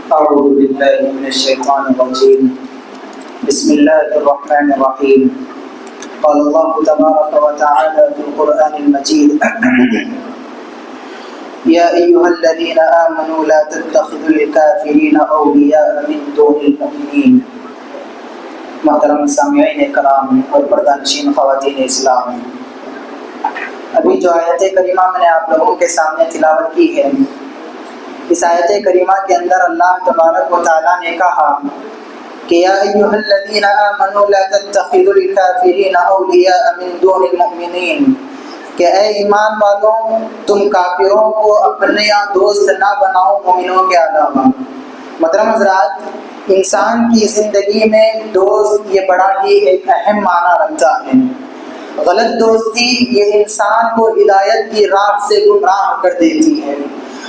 أعوذ بالله من الشيطان الرجيم بسم الله الرحمن الرحيم قال الله تبارك وتعالى في القرآن المجيد يا أيها الذين آمنوا لا تتخذوا الكافرين أولياء من دون المؤمنين. محترم سامعین کرام اور پردہ-نشین خواتین اسلام، ابھی جو آیت کریمہ میں نے آپ لوگوں کے سامنے تلاوت کی ہے، اس آیت کریمہ کے اندر اللہ تبارک و تعالیٰ نے کہا کہ یا ایھا الذین آمنوا لا تتخذوا الکافرین اولیاء من دون المؤمنین، کہ اے ایمان والوں تم کافروں کو اپنے دوست نہ بناؤ مومنوں کے علاوہ۔ محترم حضرات، انسان کی زندگی میں دوست یہ بڑا ہی ایک اہم معنی رکھتا ہے۔ غلط دوستی یہ انسان کو ہدایت کی راہ سے گمراہ کر دیتی ہے۔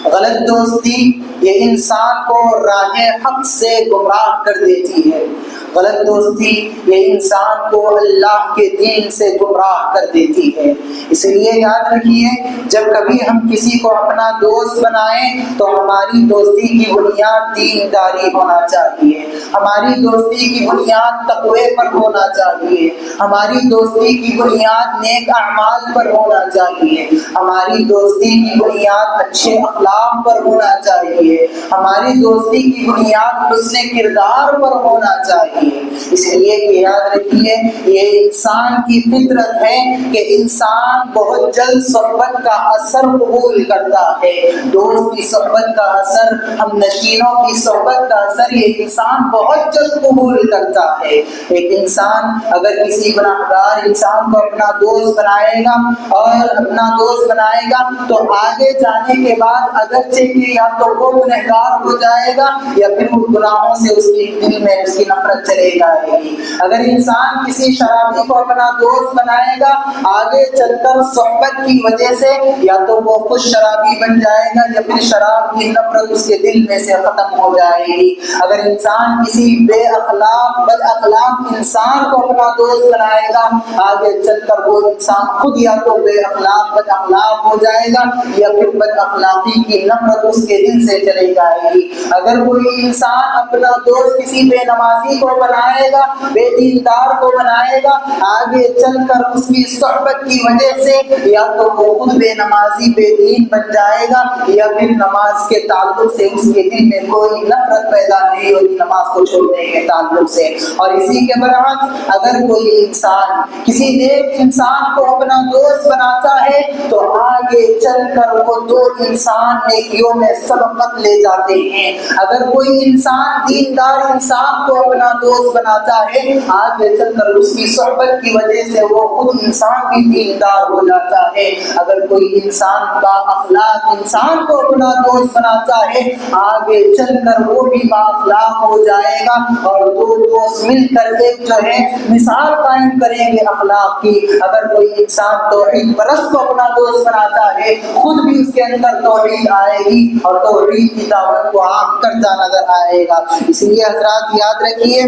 غلط دوستی یہ انسان کو راہ حق سے گمراہ کر دیتی ہے۔ غلط دوستی یہ انسان کو اللہ کے دین سے گمراہ کر دیتی ہے۔ اس لیے یاد رکھیے، جب کبھی ہم کسی کو اپنا دوست بنائیں تو ہماری دوستی کی بنیاد دینداری ہونا چاہیے، ہماری دوستی کی بنیاد تقوی پر ہونا چاہیے، ہماری دوستی کی بنیاد نیک اعمال پر ہونا چاہیے، ہماری دوستی کی بنیاد اچھے اخلاق پر ہونا چاہیے، ہماری دوستی کی بنیاد حسن کردار پر ہونا چاہیے۔ اس لیے کہ یاد رکھیے، یہ انسان کی فطرت ہے کہ انسان بہت جلد صحبت کا اثر قبول کرتا ہے۔ دوست کی صحبت کا اثر، ہم نشینوں کی صحبت کا اثر یہ انسان بہت جلد قبول کرتا ہے۔ ایک انسان اگر کسی گناہگار انسان کو اپنا دوست بنائے گا اور اپنا دوست بنائے گا تو آگے جانے کے بعد اگرچہ کہ یا تو وہ گنہگار ہو جائے گا یا پھر وہ گناہوں سے اس کے دل میں اس کی نفرت چلے جائے گی۔ اگر انسان کسی شرابی کو اپنا دوست بنائے گا، آگے چل کر صحبت کی وجہ سے یا تو وہ خود شرابی بن جائے گا یا پھر شراب کی نفرت اس کے دل میں سے ختم ہو جائے گی۔ اگر انسان کسی بے اخلاق بد اخلاق انسان کو اپنا دوست بنائے گا، آگے چل کر وہ انسان خود یا تو بے اخلاق بد اخلاق ہو جائے گا یا پھر بد اخلاقی کی نفرت اس کے دل سے چلی جائے گی۔ اگر کوئی انسان اپنا دوست کسی بے نمازی کو بنائے گا، بے دیندار کو بنائے گا، آگے چل کر اس کی صحبت کی وجہ سے یا تو وہ خود بے نمازی بے دین بن جائے گا یا پھر نماز کے تعلق سے اس کے دل میں کوئی نفرت پیدا نہیں ہوگی نماز کو چھوڑنے کے تعلق سے۔ اور اسی کے برعکس اگر کوئی انسان کسی نیک انسان کو اپنا دوست بناتا ہے تو آگے چل کر وہ دو انسان نیکیوں میں سبقت لے جاتے ہیں۔ اگر کوئی انسان دیندار انسان کو اپنا دوست بناتا ہے، آگے چل کر اس کی صحبت کی وجہ سے وہ خود انسان بھی دیندار ہو جاتا ہے۔ اگر کوئی انسان با اخلاق انسان کو اپنا دوست بناتا ہے، آگے چل کر وہ بھی با اخلاق ہو جائے گا اور دو دوست مل کر ایک جو ہے مثال قائم کریں گے اخلاق کی۔ اگر کوئی انسان توحید پرست کو اپنا دوست بناتا ہے، خود بھی اس کے اندر توحید آئے گی اور توحید کی دعوت کو عام کرتا نظر آئے گا۔ اس لیے حضرات یاد رکھیے،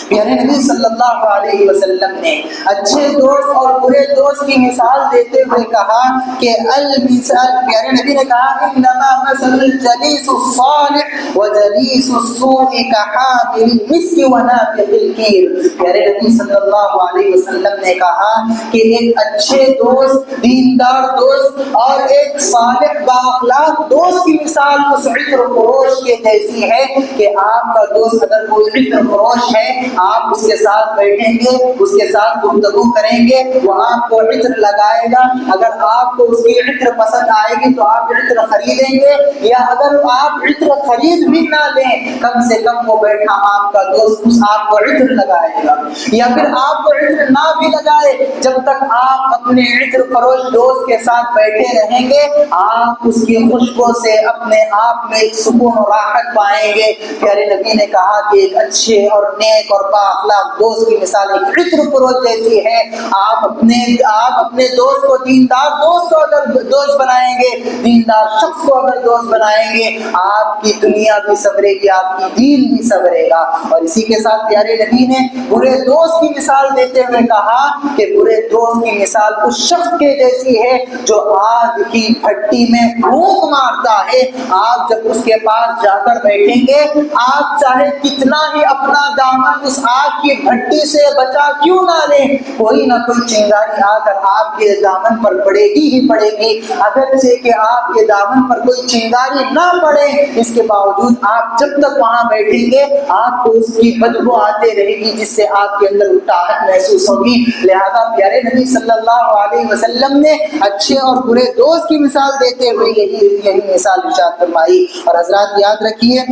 پیارے نبی صلی اللہ علیہ وسلم نے اچھے دوست اور برے دوست کی مثال دیتے ہوئے کہا کہ المثال، پیارے نبی نے کہا انما مثل الجلیس الصالح وجلیس السوء كحامل المسك ونافخ الكير۔ پیارے نبی صلی اللہ علیہ وسلم نے کہا کہ ایک اچھے دوست، دیندار دوست اور ایک صالح با اخلاق دوست کی مثال اس عطر فروش کے جیسی ہے کہ آپ کا دوست اگر کوئی عطر فروش ہے، آپ اس کے ساتھ بیٹھیں گے، اس کے ساتھ گفتگو کریں گے، وہ آپ کو عطر لگائے گا۔ اگر آپ کو اس کی عطر پسند آئے گی تو آپ عطر خریدیں گے، یا اگر آپ عطر خرید بھی نہ لیں، کم سے کم وہ بیٹھا آپ کا دوست آپ کو عطر لگائے گا۔ یا پھر آپ کو عطر نہ بھی لگائے، جب تک آپ اپنے عطر فروش دوست کے ساتھ بیٹھے رہیں گے، آپ اس کی خوشبو سے اپنے آپ میں ایک سکون و راحت پائیں گے۔ پیارے نبی نے کہا کہ ایک اچھے اور نیک نیک اور با اخلاق دوست کی مثال ایک عطر فروش جیسی ہے۔ آپ اپنے دوست کو دیندار دوست کو اگر دوست بنائیں گے، دیندار شخص کو اگر دوست بنائیں گے، آپ کی دنیا بھی سنورے گی، آپ کی دین بھی سنورے گا۔ اور اسی کے ساتھ پیارے نبی نے برے دوست کی مثال دیتے ہوئے کہا کہ برے دوست کی مثال اس شخص کے جیسی ہے جو آگ کی بھٹی میں پھونک مارتا ہے۔ آپ جب اس کے پاس جا کر بیٹھیں گے، آپ چاہے کتنا ہی اپنا دامن اس آگ کی بھٹی سے بچا کیوں نہ لیں، کوئی نہ کوئی چنگاری آ کر آپ کے دامن پر پڑے ہی پڑے گی۔ اگرچہ کہ آپ کے دامن پر کوئی چنگاری نہ پڑے، اس کے باوجود آپ جب تک وہاں بیٹھیں گے آپ کو اس کی بدبو آتے رہے گی، جس سے آپ کے اندر اٹھاہٹ محسوس ہوگی۔ لہذا پیارے نبی صلی اللہ علیہ وسلم نے اچھے اور برے دوست کی مثال دیتے ہوئے یہی مثال ارشاد فرمائی۔ اور حضرات یاد رکھیے،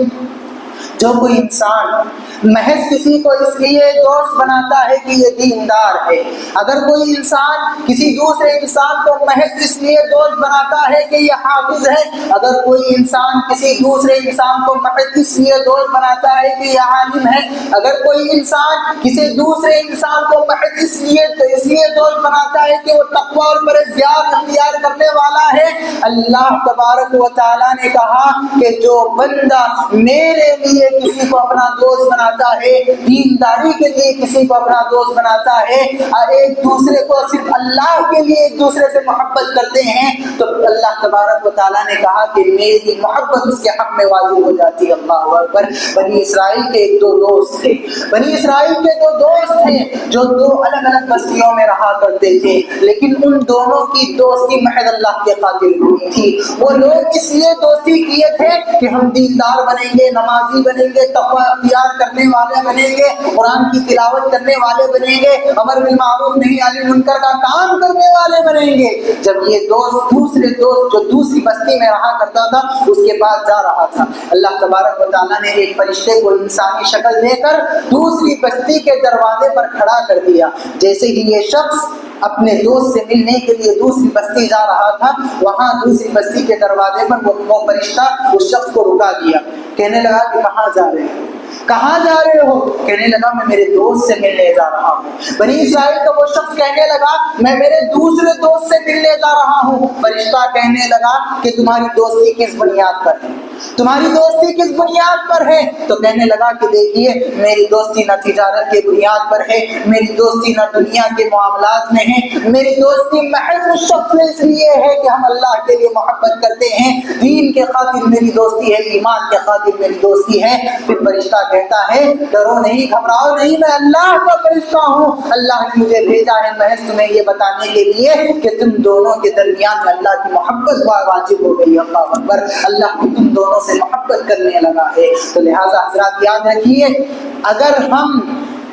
جو کوئی انسان محض کسی کو اس لیے دوست بناتا ہے کہ یہ دیندار ہے، اگر کوئی انسان کسی دوسرے انسان کو محض اس لیے دوست بناتا ہے کہ یہ حافظ ہے، اگر کوئی انسان کسی دوسرے انسان کو محض اس لیے دوست بناتا ہے کہ یہ عالم ہے، اگر کوئی انسان کسی دوسرے انسان کو محض اس لیے دوست بناتا ہے کہ وہ تقوی اور پرہیزگار اختیار کرنے والا ہے، اللہ تبارک و تعالیٰ نے کہا کہ جو بندہ میرے لیے کسی کو اپنا دوست بناتا ہے، دینداری کے لیے کسی کو اپنا دوست بناتا ہے، اور ایک دوسرے کو صرف اللہ کے لیے ایک دوسرے سے محبت کرتے ہیں، تو اللہ تبارک و تعالیٰ نے کہا کہ میری محبت اس کے حق میں واجب ہو جاتی ہے۔ اللہ اکبر۔ بنی اسرائیل کے دو دوست تھے، جو دو الگ الگ بستیوں میں رہا کرتے تھے، لیکن ان دونوں کی دوستی محض اللہ کے خاطر ہوئی تھی۔ وہ لوگ اس لیے دوستی کیے تھے کہ ہم دیندار بنیں گے، نمازی بنیں گے، تقوی اختیار کرنے والے بنیں گے، قرآن کی تلاوت کرنے والے بنیں گے، امر بالمعروف نہی عن المنکر کا کام کرنے والے بنیں گے۔ جب یہ دوسرے دوست جو دوسری بستی میں رہا کرتا تھا اس کے پاس جا رہا تھا، اللہ تبارک و تعالیٰ نے ایک فرشتے کو انسانی شکل دے کر دوسری بستی کے دروازے پر کھڑا کر دیا۔ جیسے ہی یہ شخص اپنے دوست سے ملنے کے لیے دوسری بستی جا رہا تھا، وہاں دوسری بستی کے دروازے پر وہ فرشتہ اس شخص کو رکا دیا، کہنے لگا کہ کہاں جا رہے ہیں؟ کہاں جا رہے ہو؟ کہنے لگا میں میرے دوست سے ملنے جا رہا ہوں۔ بنی اسرائیل کا وہ شخص کہنے لگا میں میرے دوسرے دوست سے ملنے جا رہا ہوں۔ فرشتہ کہنے لگا کہ تمہاری دوستی کس بنیاد پر ہے؟ تمہاری دوستی کس بنیاد پر ہے؟ تو کہنے لگا کہ دیکھیے میری دوستی نہ تجارت کے بنیاد پر ہے، میری دوستی نہ دنیا کے معاملات میں ہے، میری دوستی محض اس شخص سے اس لیے ہے کہ ہم اللہ کے لیے محبت کرتے ہیں، دین کے خاطر میری دوستی ہے، ایمان کے خاطر میری دوستی ہے۔ پھر فرشتہ کہتا ہے ڈرو نہیں، گھبراؤ نہیں، میں اللہ کا فرشتہ ہوں، اللہ نے مجھے بھیجا ہے محض تمہیں یہ بتانے کے لیے کہ تم دونوں کے درمیان میں اللہ کی محبت واجب ہو گئی۔ اللہ اکبر۔ اللہ کی تم دونوں سے محبت کرنے لگا ہے۔ تو لہٰذا حضرات یاد رکھیے، اگر ہم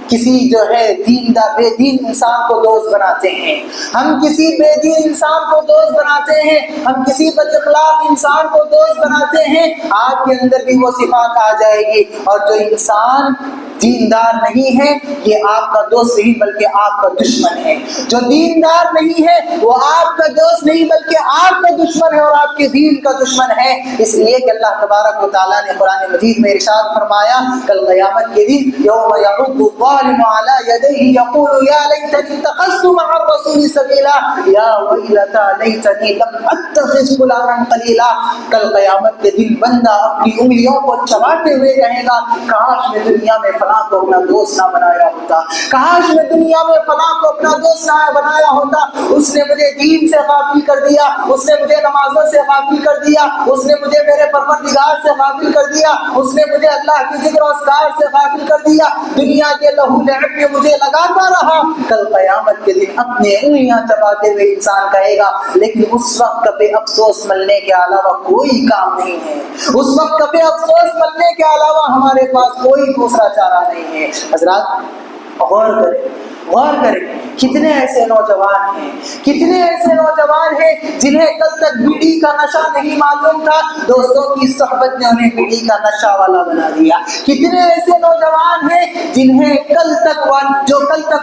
کسی بے دین انسان کو دوست بناتے ہیں، ہم کسی بے دین انسان کو دوست بناتے ہیں، ہم کسی بد اخلاق انسان کو دوست بناتے ہیں، آپ کے اندر بھی وہ صفات آ جائے گی، اور جو انسان دیندار نہیں ہے یہ آپ کا دوست نہیں بلکہ آپ کا دشمن ہے۔ جو دیندار نہیں ہے وہ آپ کا دوست نہیں بلکہ آپ کا دشمن ہے اور آپ کے دین کا دشمن ہے۔ اس لیے کہ اللہ تبارک و تعالیٰ نے قرآن مجید میں ارشاد فرمایا کل قیامت کے دن یوم یعض الظالم علی یدیہ یقول یا لیتنی اتخذت مع الرسول سبیلا یا ویلتی لیتنی لم اتخذ فلانا خلیلا۔ کل قیامت کے دن بندہ اپنی انگلیوں کو چباتے ہوئے کہے گا کاش میں دنیا میں فلاں کو اپنا دوست نہ بنایا ہوتا، کاش میں دنیا میں فلاں کو اپنا دوست نہ بنایا ہوتا، اس نے مجھے دین سے غافل کر دیا، اس نے مجھے نمازوں سے غافل کر دیا، اس نے مجھے میرے پروردگار سے غافل کر دیا، اس نے مجھے اللہ کی ذکر و اذکار سے غافل کر دیا، دنیا کے لہو لعب میں مجھے لگاتا رہا۔ کل قیامت کے دن اپنے انگلیاں چباتے ہوئے انسان کہے گا لیکن اس وقت پہ افسوس ملنے کے علاوہ کوئی کام نہیں ہے، اس وقت پہ افسوس ملنے کے علاوہ ہمارے پاس کوئی دوسرا چارہ نہیں ہے۔ حضرات غور کریں کتنے ایسے نوجوان ہیں، کتنے ایسے نوجوان ہیں جنہیں کل تک بیڑی کا نشہ نہیں معلوم تھا، دوستوں کی صحبت نے انہیں بیڑی کا نشہ والا بنا دیا۔ کتنے ایسے نوجوان ہیں جنہیں کل تک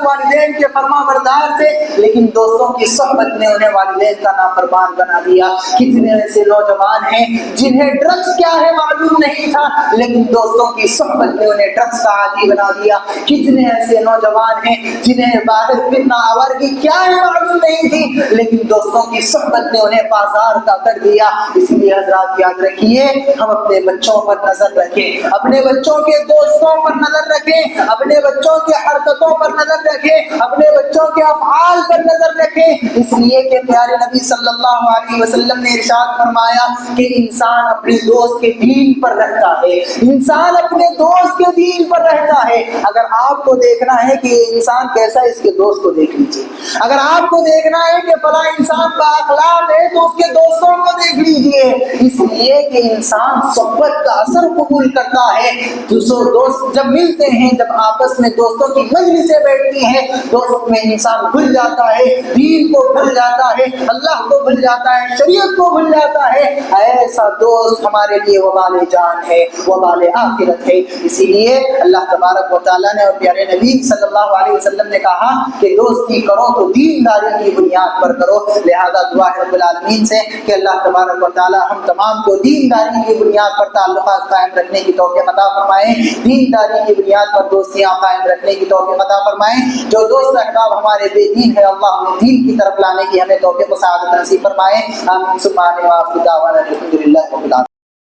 والدین کے فرما بردار تھے، لیکن دوستوں کی صحبت نے انہیں والدین کا نافرمان بنا دیا۔ کتنے ایسے نوجوان ہیں جنہیں ڈرگس کیا ہے معلوم نہیں تھا، لیکن دوستوں کی صحبت نے انہیں ڈرگس کا عادی بنا دیا۔ کتنے ایسے نوجوان ہیں جنہیں باہر پھرنا آورگی کیا ہے معلوم نہیں تھی، لیکن دوستوں کی صحبت نے انہیں بازار کا کر دیا۔ اس لیے حضرات یاد رکھیے، ہم اپنے بچوں پر نظر رکھیں، اپنے بچوں کے دوستوں پر نظر رکھیں، اپنے بچوں کے حرکتوں پر نظر رکھیں، اپنے بچوں کے افعال پر نظر رکھیں، اس لیے کہ پیارے نبی صلی اللہ علیہ وسلم نے ارشاد فرمایا کہ انسان اپنے دوست کے دین پر رہتا ہے، انسان اپنے دوست کے دین پر رہتا ہے۔ اگر آپ کو دیکھنا ہے کہ یہ انسان کیسا ہے، اس کے دوست کو دیکھ لیجیے۔ اگر آپ کو دیکھنا ہے کہ فلاں انسان با اخلاق ہے تو اس کے دوستوں کو دیکھ لیجیے، اس لیے کہ انسان صحبت کا اثر قبول کرتا ہے۔ دوست جب ملتے ہیں، جب آپس میں دوستوں کی مجلسیں بیٹھتی ہیں، دوست میں انسان بھول جاتا ہے، دین کو بھول جاتا ہے، اللہ کو بھول جاتا ہے، شریعت کو بھول جاتا ہے۔ ایسا دوست ہمارے لیے وبال جان ہے، وبال آخرت ہے۔ اسی لیے اللہ تبارک و تعالیٰ نے اور پیارے نبی صلی اللہ علیہ وسلم نے کہا کہ دوستی کرو تو دینداری کی بنیاد پر کرو۔ لہذا دعا ہے رب العالمین سے کہ اللہ تبارک و تعالیٰ ہم تمام کو دینداری کی بنیاد پر تعلقات قائم رکھنے کی توفیق عطا فرمائیں، دینداری کی بنیاد پر دوستیاں قائم رکھنے کی توفیق عطا فرمائیں۔ جو دوست احباب ہمارے بے دین ہے، اللہ انہیں دین کی طرف لانے کی ہمیں توفیق و سعادت نصیب فرمائیں۔ آمین۔ سبحان اللہ، الحمد للہ رب العالمین۔